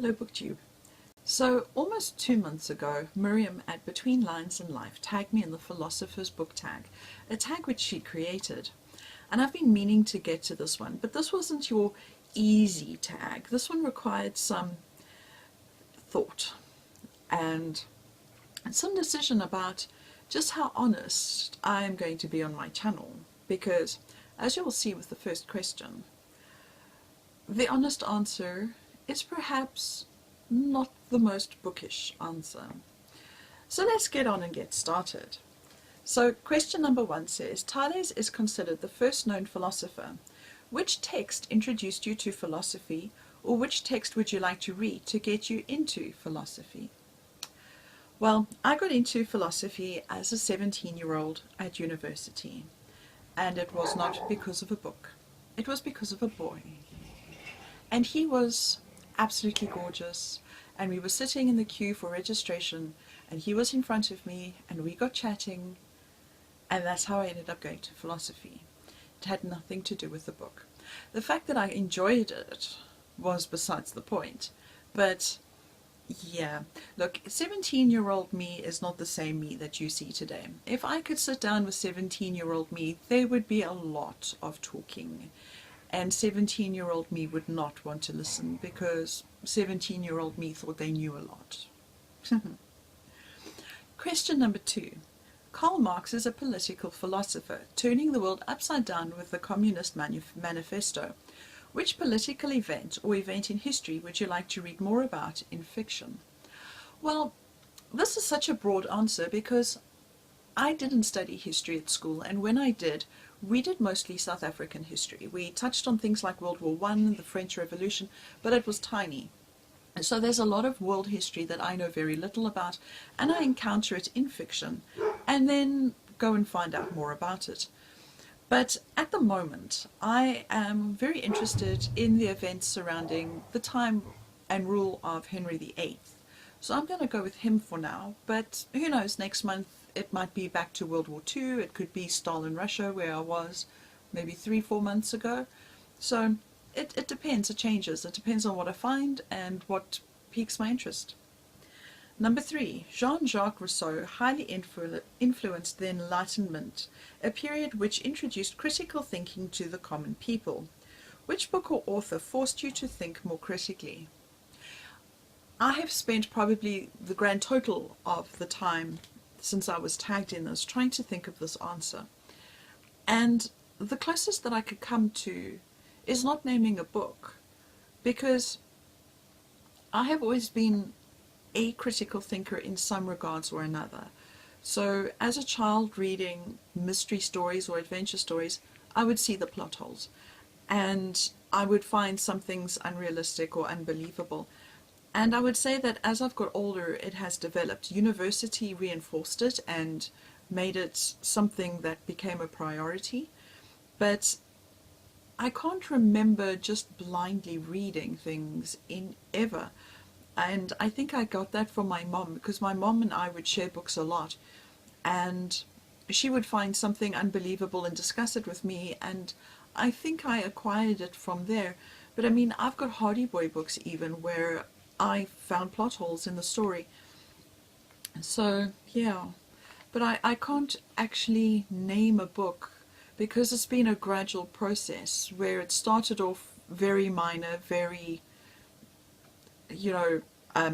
Hello BookTube. So almost 2 months ago, Miriam at Between Lines and Life tagged me in the Philosopher's book tag, a tag which she created. And I've been meaning to get to this one, but this wasn't your easy tag. This one required some thought and some decision about just how honest I am going to be on my channel, because as you will see with the first question, the honest answer is perhaps not the most bookish answer. So let's get on and get started. So question number 1 says, Thales is considered the first known philosopher. Which text introduced you to philosophy, or which text would you like to read to get you into philosophy? Well, I got into philosophy as a 17-year-old at university, and it was not because of a book. It was because of a boy. And he was absolutely gorgeous, and we were sitting in the queue for registration, and he was in front of me, and we got chatting, and that's how I ended up going to philosophy. It had nothing to do with the book. The fact that I enjoyed it was besides the point, but yeah, look, 17-year-old me is not the same me that you see today. If I could sit down with 17-year-old me, there would be a lot of talking. And 17-year-old me would not want to listen, because 17-year-old me thought they knew a lot. Question number 2. Karl Marx is a political philosopher, turning the world upside down with the Communist Manifesto. Which political event or event in history would you like to read more about in fiction? Well, this is such a broad answer because I didn't study history at school, and when I did, we did mostly South African history. We touched on things like World War I, the French Revolution, but it was tiny. And so there's a lot of world history that I know very little about, and I encounter it in fiction, and then go and find out more about it. But at the moment, I am very interested in the events surrounding the time and rule of Henry VIII. So I'm going to go with him for now, but who knows, next month it might be back to World War II, it could be Stalin Russia, where I was maybe 3-4 months ago. So it depends, it changes, it depends on what I find and what piques my interest. Number 3, Jean-Jacques Rousseau highly influenced the Enlightenment, a period which introduced critical thinking to the common people. Which book or author forced you to think more critically? I have spent probably the grand total of the time since I was tagged in this trying to think of this answer. And the closest that I could come to is not naming a book, because I have always been a critical thinker in some regards or another. So as a child reading mystery stories or adventure stories, I would see the plot holes, and I would find some things unrealistic or unbelievable. And I would say that as I've got older, it has developed. University reinforced it and made it something that became a priority. But I can't remember just blindly reading things in ever. And I think I got that from my mom, because my mom and I would share books a lot. And she would find something unbelievable and discuss it with me. And I think I acquired it from there. But I mean, I've got Hardy Boy books even where I found plot holes in the story. So yeah, but I can't actually name a book, because it's been a gradual process where it started off very minor, very,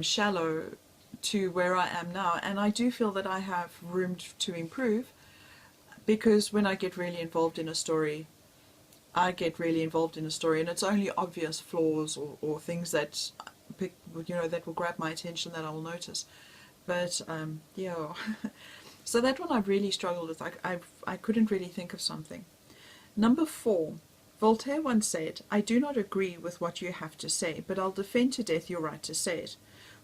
shallow, to where I am now. And I do feel that I have room to improve, because when I get really involved in a story, I get really involved in a story, and it's only obvious flaws or things that that will grab my attention that I will notice. But yeah, so that one I've really struggled with. I couldn't really think of something. Number 4, Voltaire once said, "I do not agree with what you have to say, but I'll defend to death your right to say it,"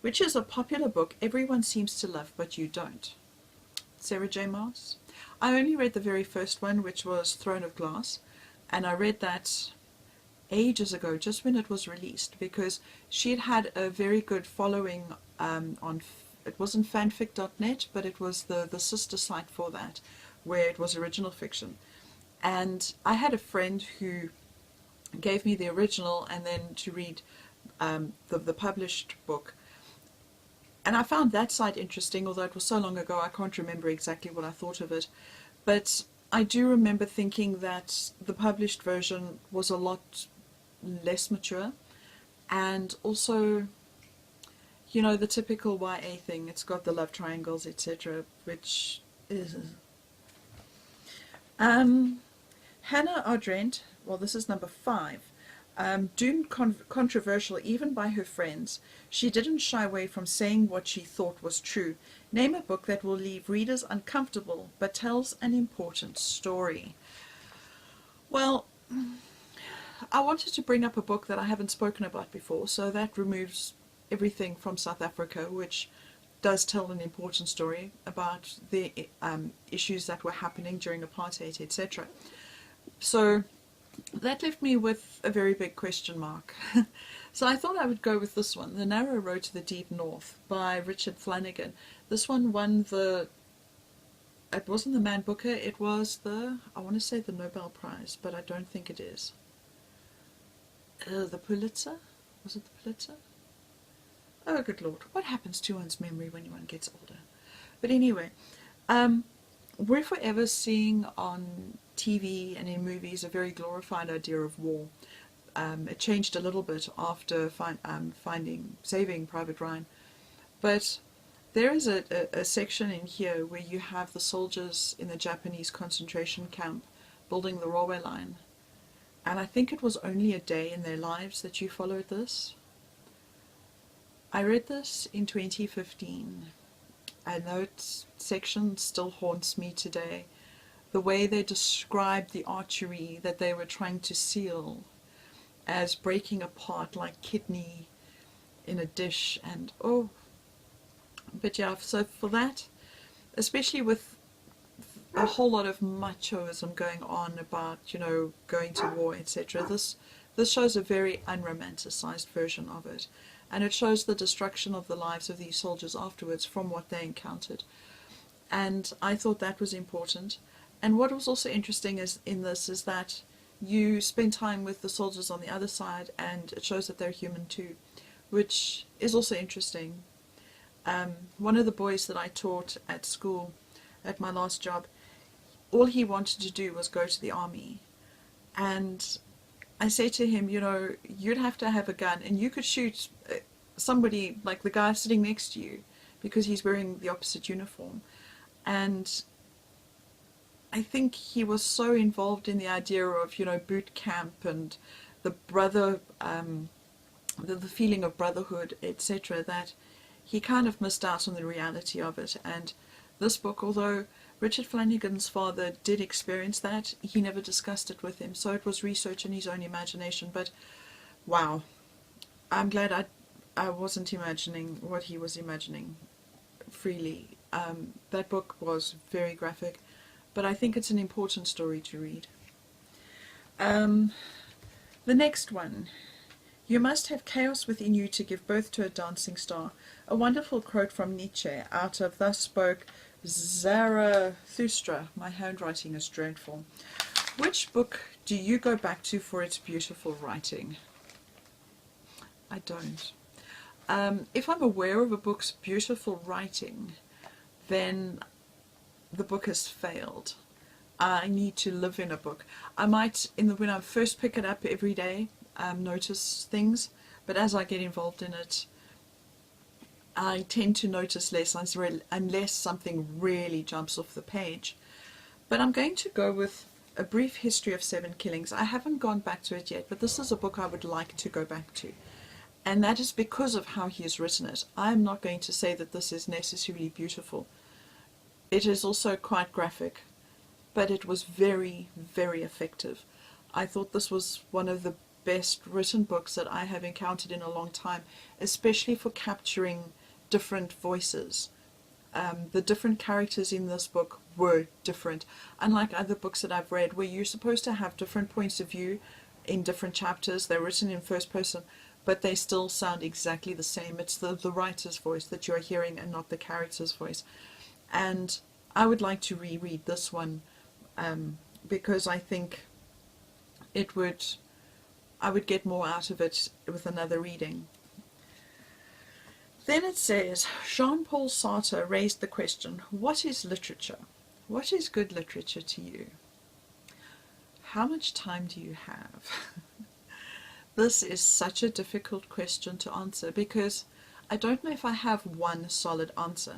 which is a popular book everyone seems to love, but you don't. Sarah J. Maas. I only read the very first one, which was Throne of Glass, and I read that ages ago, just when it was released, because she had a very good following on, it wasn't fanfic.net, but it was the sister site for that, where it was original fiction. And I had a friend who gave me the original and then to read the published book. And I found that side interesting, although it was so long ago I can't remember exactly what I thought of it. But I do remember thinking that the published version was a lot less mature, and also, you know, the typical YA thing. It's got the love triangles, etc., which is... Hannah Arendt, well, this is number 5. Doomed controversial even by her friends, she didn't shy away from saying what she thought was true. Name a book that will leave readers uncomfortable but tells an important story. Well, I wanted to bring up a book that I haven't spoken about before, so that removes everything from South Africa, which does tell an important story about the issues that were happening during apartheid, etc. So that left me with a very big question mark. So I thought I would go with this one, The Narrow Road to the Deep North by Richard Flanagan. This one won it wasn't the Man Booker, it was I want to say the Nobel Prize, but I don't think it is. The Pulitzer? Was it the Pulitzer? Oh, good Lord. What happens to one's memory when one gets older? But anyway, we're forever seeing on TV and in movies a very glorified idea of war. It changed a little bit after Saving Private Ryan. But there is a section in here where you have the soldiers in the Japanese concentration camp building the railway line. And I think it was only a day in their lives that you followed this. I read this in 2015. I know that section still haunts me today. The way they described the archery that they were trying to seal as breaking apart like kidney in a dish, and oh, but yeah, so for that, especially with a whole lot of machoism going on about, you know, going to war, etc., this shows a very unromanticized version of it, and it shows the destruction of the lives of these soldiers afterwards from what they encountered. And I thought that was important. And what was also interesting is that you spend time with the soldiers on the other side, and it shows that they're human too, which is also interesting. One of the boys that I taught at school, at my last job, all he wanted to do was go to the army. And I said to him, you know, you'd have to have a gun, and you could shoot somebody like the guy sitting next to you because he's wearing the opposite uniform. And I think he was so involved in the idea of, you know, boot camp and the the feeling of brotherhood, etc., that he kind of missed out on the reality of it. And this book, although Richard Flanagan's father did experience that, he never discussed it with him, so it was research in his own imagination. But wow, I'm glad I wasn't imagining what he was imagining freely. That book was very graphic, but I think it's an important story to read. The next one, You Must Have Chaos Within You to Give Birth to a Dancing Star. A wonderful quote from Nietzsche out of Thus Spoke Zarathustra. My handwriting is dreadful. Which book do you go back to for its beautiful writing? I don't. If I'm aware of a book's beautiful writing, then the book has failed. I need to live in a book. I might, when I first pick it up every day, notice things, but as I get involved in it, I tend to notice less unless something really jumps off the page. But I'm going to go with A Brief History of Seven Killings. I haven't gone back to it yet, but this is a book I would like to go back to. And that is because of how he has written it. I'm not going to say that this is necessarily beautiful. It is also quite graphic, but it was very, very effective. I thought this was one of the best written books that I have encountered in a long time, especially for capturing different voices. The different characters in this book were different, unlike other books that I've read where you're supposed to have different points of view in different chapters. They're written in first person, but they still sound exactly the same. It's the writer's voice that you're hearing and not the character's voice. And I would like to reread this one because I think it would I would get more out of it with another reading. Then it says, Jean-Paul Sartre raised the question, what is literature? What is good literature to you? How much time do you have? This is such a difficult question to answer because I don't know if I have one solid answer.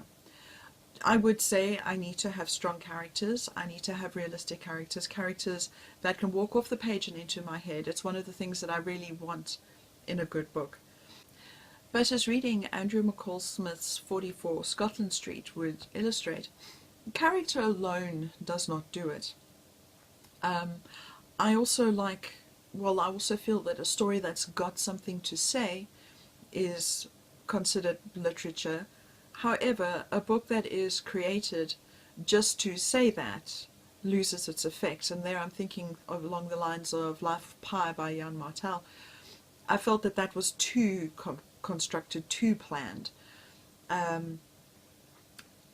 I would say I need to have strong characters. I need to have realistic characters, characters that can walk off the page and into my head. It's one of the things that I really want in a good book. But as reading Andrew McCall Smith's 44 Scotland Street would illustrate, character alone does not do it. I also feel that a story that's got something to say is considered literature. However, a book that is created just to say that loses its effect. And there I'm thinking along the lines of Life of Pi by Jan Martel. I felt that that was too constructed, too planned. And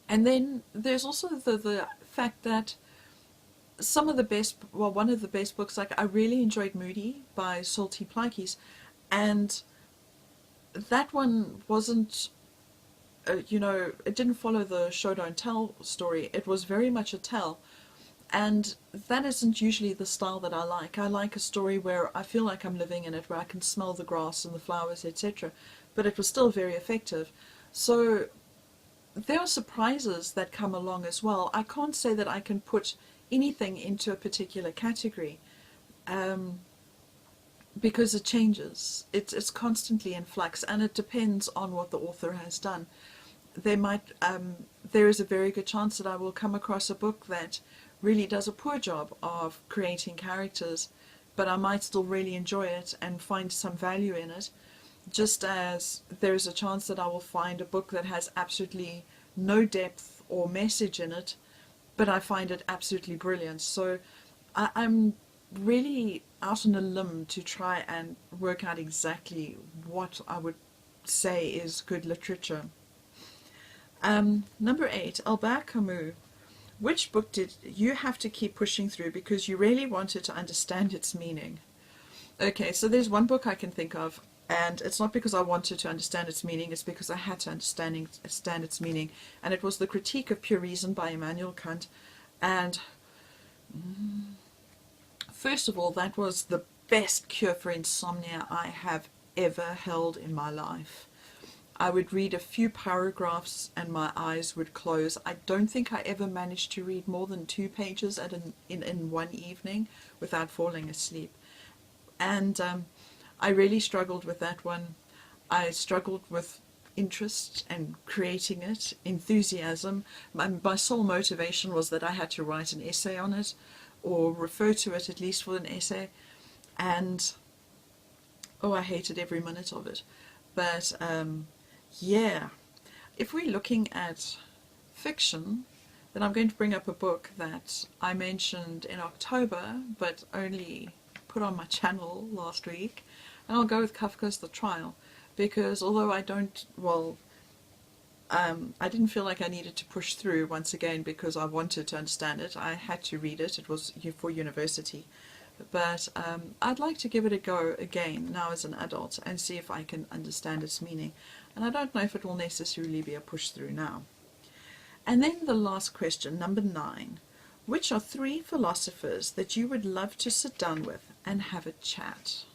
then there's also the fact that one of the best books, like I really enjoyed Moody by Saul T. Pleikes, and that one wasn't, it didn't follow the show don't tell story. It was very much a tell, and that isn't usually the style that I like. I like a story where I feel like I'm living in it, where I can smell the grass and the flowers, etc. But it was still very effective. So there are surprises that come along as well. I can't say that I can put anything into a particular category because it changes. It's constantly in flux, and it depends on what the author has done. There is a very good chance that I will come across a book that really does a poor job of creating characters, but I might still really enjoy it and find some value in it, just as there is a chance that I will find a book that has absolutely no depth or message in it, but I find it absolutely brilliant. So I'm really out on a limb to try and work out exactly what I would say is good literature. Number 8, Albert Camus. Which book did you have to keep pushing through because you really wanted to understand its meaning? Okay, so there's one book I can think of, and it's not because I wanted to understand its meaning, it's because I had to understand its meaning, and it was The Critique of Pure Reason by Immanuel Kant. And first of all, that was the best cure for insomnia I have ever held in my life. I would read a few paragraphs and my eyes would close. I don't think I ever managed to read more than 2 pages in one evening without falling asleep. And I really struggled with that one. I struggled with interest and creating it, enthusiasm. My sole motivation was that I had to write an essay on it, or refer to it at least for an essay. And I hated every minute of it. But yeah, if we're looking at fiction, then I'm going to bring up a book that I mentioned in October, but only put on my channel last week, and I'll go with Kafka's The Trial, because although I didn't feel like I needed to push through once again because I wanted to understand it. I had to read it. It was for university. But I'd like to give it a go again now as an adult and see if I can understand its meaning. And I don't know if it will necessarily be a push through now. And then the last question, number 9. Which are 3 philosophers that you would love to sit down with and have a chat?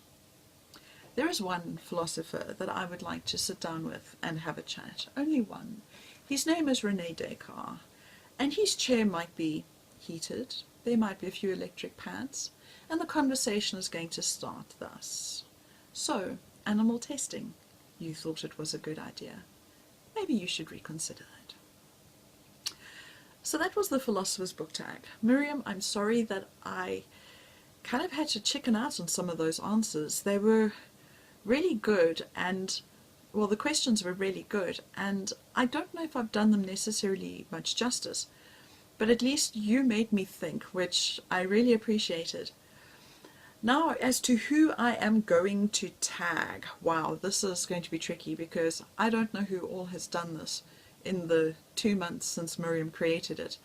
There is one philosopher that I would like to sit down with and have a chat. Only one. His name is René Descartes. And his chair might be heated. There might be a few electric pads. And the conversation is going to start thus. So, animal testing. You thought it was a good idea. Maybe you should reconsider that. So that was the Philosopher's Book Tag. Miriam, I'm sorry that I kind of had to chicken out on some of those answers. They were really good, and well, the questions were really good, and I don't know if I've done them necessarily much justice, but at least you made me think, which I really appreciated. Now, as to who I am going to tag. Wow, this is going to be tricky because I don't know who all has done this in the 2 months since Miriam created it.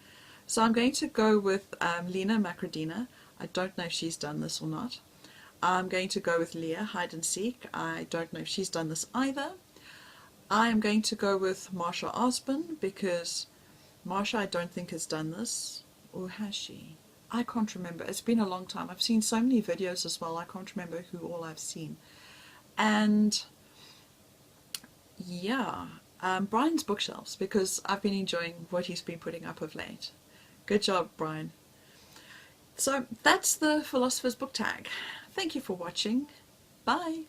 So I'm going to go with Lena Macrodina. I don't know if she's done this or not. I'm going to go with Leah, Hide and Seek. I don't know if she's done this either. I am going to go with Marsha Osborne because Marsha I don't think has done this. Or has she? I can't remember. It's been a long time. I've seen so many videos as well. I can't remember who all I've seen. And yeah, Brian's Bookshelves, because I've been enjoying what he's been putting up of late. Good job, Brian. So that's the Philosopher's Book Tag. Thank you for watching. Bye.